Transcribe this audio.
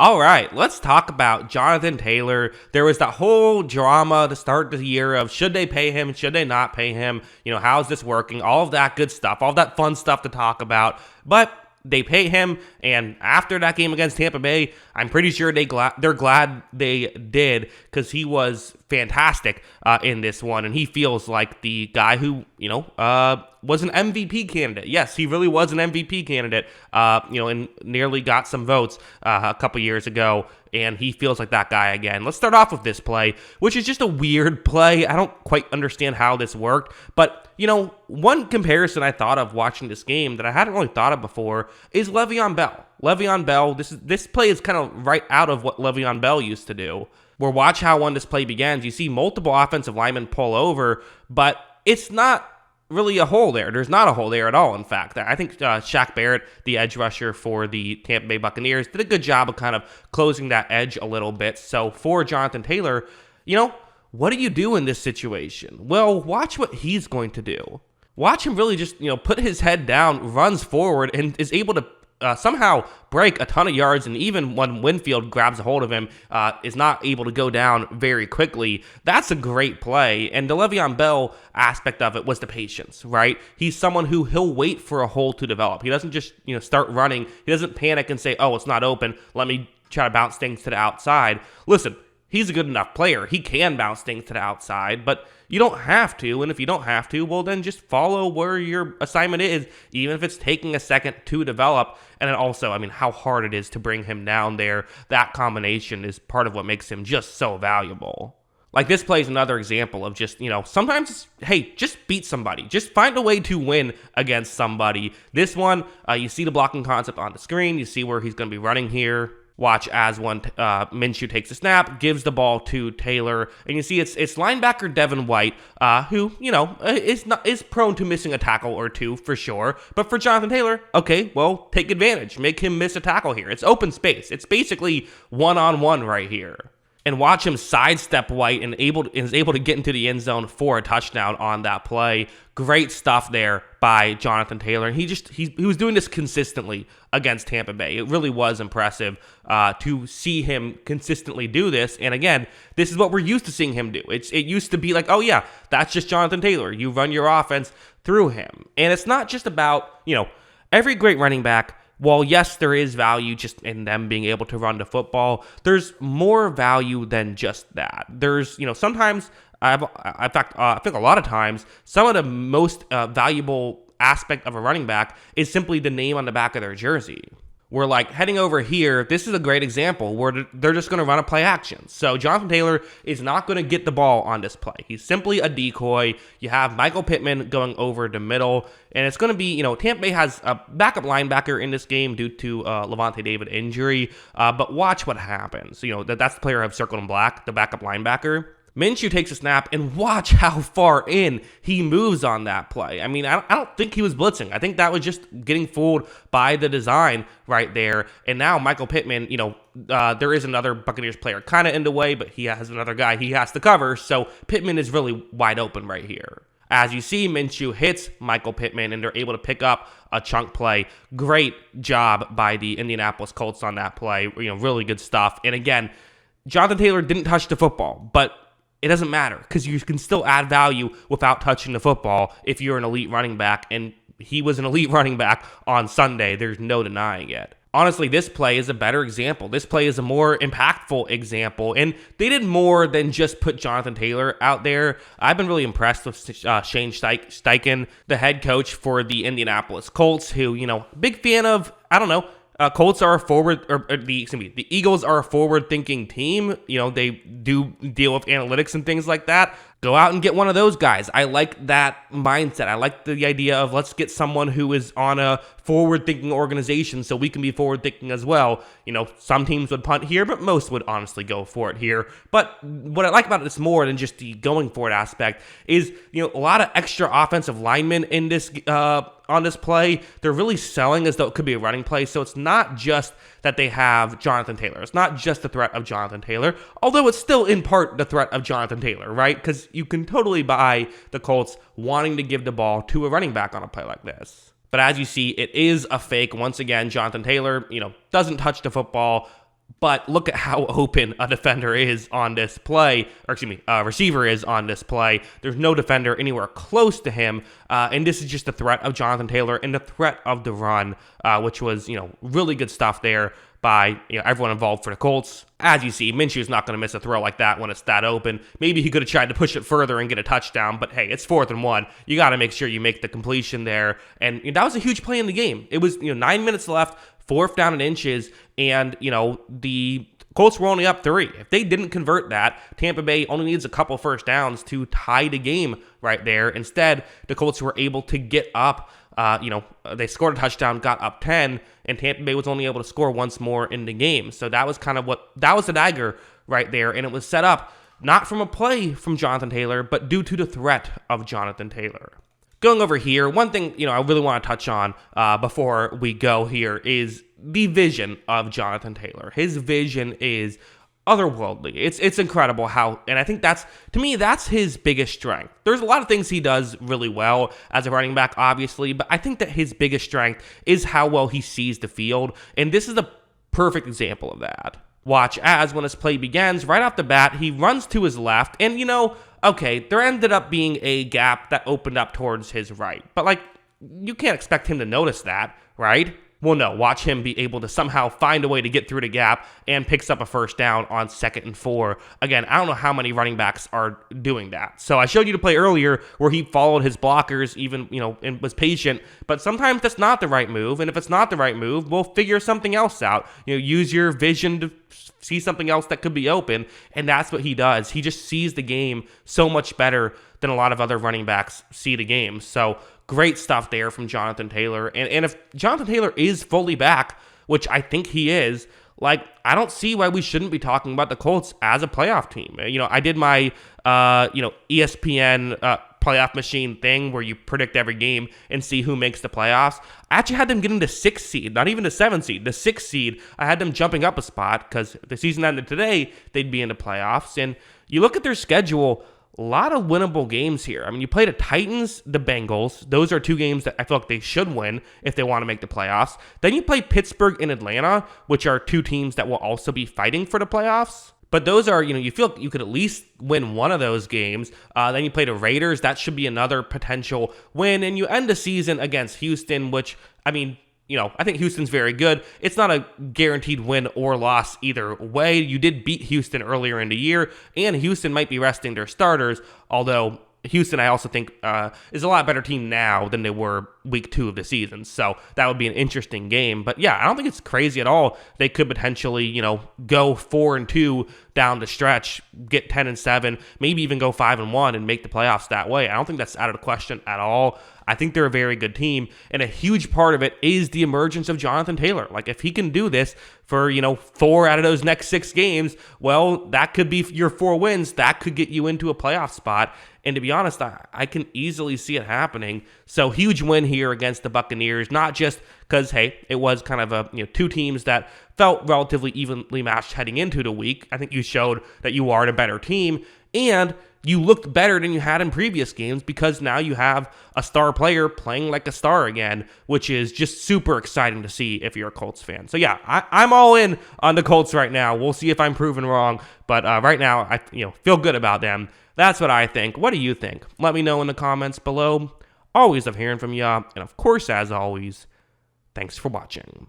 All right, let's talk about Jonathan Taylor. There was that whole drama to start the year of should they pay him, should they not pay him, how's this working, all of that good stuff, all that fun stuff to talk about. But they pay him, and after that game against Tampa Bay, I'm pretty sure they're glad they did because he was fantastic in this one, and he feels like the guy who, was an MVP candidate. Yes, he really was an MVP candidate, and nearly got some votes a couple years ago, and he feels like that guy again. Let's start off with this play, which is just a weird play. I don't quite understand how this worked, but one comparison I thought of watching this game that I hadn't really thought of before is Le'Veon Bell. Le'Veon Bell, this play is kind of right out of what Le'Veon Bell used to do. Where watch how when this play begins, you see multiple offensive linemen pull over, but it's not really a hole there. There's not a hole there at all, in fact. I think Shaq Barrett, the edge rusher for the Tampa Bay Buccaneers, did a good job of kind of closing that edge a little bit. So for Jonathan Taylor, what do you do in this situation? Well, watch what he's going to do. Watch him really just, put his head down, runs forward, and is able to somehow break a ton of yards, and even when Winfield grabs a hold of him, is not able to go down very quickly. That's a great play, and the Le'Veon Bell aspect of it was the patience, right? He's someone who he'll wait for a hole to develop. He doesn't just, start running. He doesn't panic and say, oh, it's not open, let me try to bounce things to the outside. Listen, he's a good enough player. He can bounce things to the outside, but you don't have to, and if you don't have to, well, then just follow where your assignment is, even if it's taking a second to develop. And then also, how hard it is to bring him down there. That combination is part of what makes him just so valuable. Like, this play is another example of just, sometimes, hey, just beat somebody. Just find a way to win against somebody. This one, you see the blocking concept on the screen. You see where he's going to be running here. Watch as when Minshew takes a snap, gives the ball to Taylor, and you see it's linebacker Devin White, who is prone to missing a tackle or two for sure. But for Jonathan Taylor, okay, well, take advantage, make him miss a tackle here. It's open space. It's basically one-on-one right here. And watch him sidestep White and is able to get into the end zone for a touchdown on that play. Great stuff there by Jonathan Taylor. And he was doing this consistently against Tampa Bay. It really was impressive to see him consistently do this. And again, this is what we're used to seeing him do. It used to be like, oh yeah, that's just Jonathan Taylor. You run your offense through him. And it's not just about, every great running back. While yes, there is value just in them being able to run the football, there's more value than just that. There's, sometimes, in fact, I think a lot of times, some of the most valuable aspect of a running back is simply the name on the back of their jersey. We're like heading over here. This is a great example where they're just going to run a play action. So Jonathan Taylor is not going to get the ball on this play. He's simply a decoy. You have Michael Pittman going over the middle, and it's going to be, Tampa Bay has a backup linebacker in this game due to Levante David injury. But watch what happens. That's the player I've circled in black, the backup linebacker. Minshew takes a snap, and watch how far in he moves on that play. I don't think he was blitzing. I think that was just getting fooled by the design right there. And now Michael Pittman, there is another Buccaneers player kind of in the way, but he has another guy he has to cover. So Pittman is really wide open right here. As you see, Minshew hits Michael Pittman, and they're able to pick up a chunk play. Great job by the Indianapolis Colts on that play. Really good stuff. And again, Jonathan Taylor didn't touch the football, but it doesn't matter because you can still add value without touching the football if you're an elite running back, and he was an elite running back on Sunday. There's no denying it. Honestly, this play is a better example. This play is a more impactful example, and they did more than just put Jonathan Taylor out there. I've been really impressed with Shane Steichen, the head coach for the Indianapolis Colts, who, big fan of, Colts are the Eagles are a forward-thinking team. They do deal with analytics and things like that. Go out and get one of those guys. I like that mindset. I like the idea of let's get someone who is on a forward-thinking organization so we can be forward-thinking as well. Some teams would punt here, but most would honestly go for it here. But what I like about this more than just the going for it aspect is, a lot of extra offensive linemen in this on this play. They're really selling as though it could be a running play. So it's not just that they have Jonathan Taylor. It's not just the threat of Jonathan Taylor, although it's still in part the threat of Jonathan Taylor, right? Because you can totally buy the Colts wanting to give the ball to a running back on a play like this. But as you see, it is a fake. Once again, Jonathan Taylor, doesn't touch the football. But look at how open a defender is on this play, or excuse me, a receiver is on this play. There's no defender anywhere close to him, and this is just the threat of Jonathan Taylor and the threat of the run, which was, really good stuff there by everyone involved for the Colts. As you see, Minshew's not going to miss a throw like that when it's that open. Maybe he could have tried to push it further and get a touchdown, but hey, it's 4th and 1. You got to make sure you make the completion there, and that was a huge play in the game. It was 9 minutes left, 4th down and inches, and the Colts were only up 3. If they didn't convert that, Tampa Bay only needs a couple first downs to tie the game right there. Instead, the Colts were able to get up. They scored a touchdown, got up 10, and Tampa Bay was only able to score once more in the game. So that was that was the dagger right there, and it was set up not from a play from Jonathan Taylor, but due to the threat of Jonathan Taylor. Going over here, one thing I really want to touch on before we go here is the vision of Jonathan Taylor. His vision is otherworldly. It's incredible how, and I think that's his biggest strength. There's a lot of things he does really well as a running back, obviously, but I think that his biggest strength is how well he sees the field, and this is a perfect example of that. Watch as when his play begins, right off the bat, he runs to his left, and okay, there ended up being a gap that opened up towards his right, but you can't expect him to notice that, right? Well, no, watch him be able to somehow find a way to get through the gap and picks up a first down on 2nd and 4. Again, I don't know how many running backs are doing that. So I showed you the play earlier where he followed his blockers even, and was patient, but sometimes that's not the right move. And if it's not the right move, we'll figure something else out. Use your vision to see something else that could be open, and that's what he does. He just sees the game so much better than a lot of other running backs see the game. So great stuff there from Jonathan Taylor. And if Jonathan Taylor is fully back, which I think he is, I don't see why we shouldn't be talking about the Colts as a playoff team. I did my, ESPN playoff machine thing where you predict every game and see who makes the playoffs. I actually had them getting the 6th seed, not even the 7th seed, the 6th seed. I had them jumping up a spot because if the season ended today, they'd be in the playoffs. And you look at their schedule, a lot of winnable games here. I mean, you play the Titans, the Bengals. Those are 2 games that I feel like they should win if they want to make the playoffs. Then you play Pittsburgh and Atlanta, which are 2 teams that will also be fighting for the playoffs. But those are, you feel like you could at least win one of those games. Then you play the Raiders. That should be another potential win. And you end the season against Houston, which, I think Houston's very good. It's not a guaranteed win or loss either way. You did beat Houston earlier in the year, and Houston might be resting their starters, although Houston, I also think, is a lot better team now than they were week 2 of the season. So that would be an interesting game. But yeah, I don't think it's crazy at all. They could potentially, go 4-2 down the stretch, get 10-7, maybe even go 5-1 and make the playoffs that way. I don't think that's out of the question at all. I think they're a very good team, and a huge part of it is the emergence of Jonathan Taylor. If he can do this for, 4 out of those next 6 games, well, that could be your 4 wins. That could get you into a playoff spot. And to be honest, I can easily see it happening. So huge win here against the Buccaneers, not just because, hey, it was kind of a 2 teams that felt relatively evenly matched heading into the week. I think you showed that you are the better team, and you looked better than you had in previous games because now you have a star player playing like a star again, which is just super exciting to see if you're a Colts fan. So yeah, I'm all in on the Colts right now. We'll see if I'm proven wrong, but right now I feel good about them. That's what I think. What do you think? Let me know in the comments below. Always love hearing from you, and of course, as always, thanks for watching.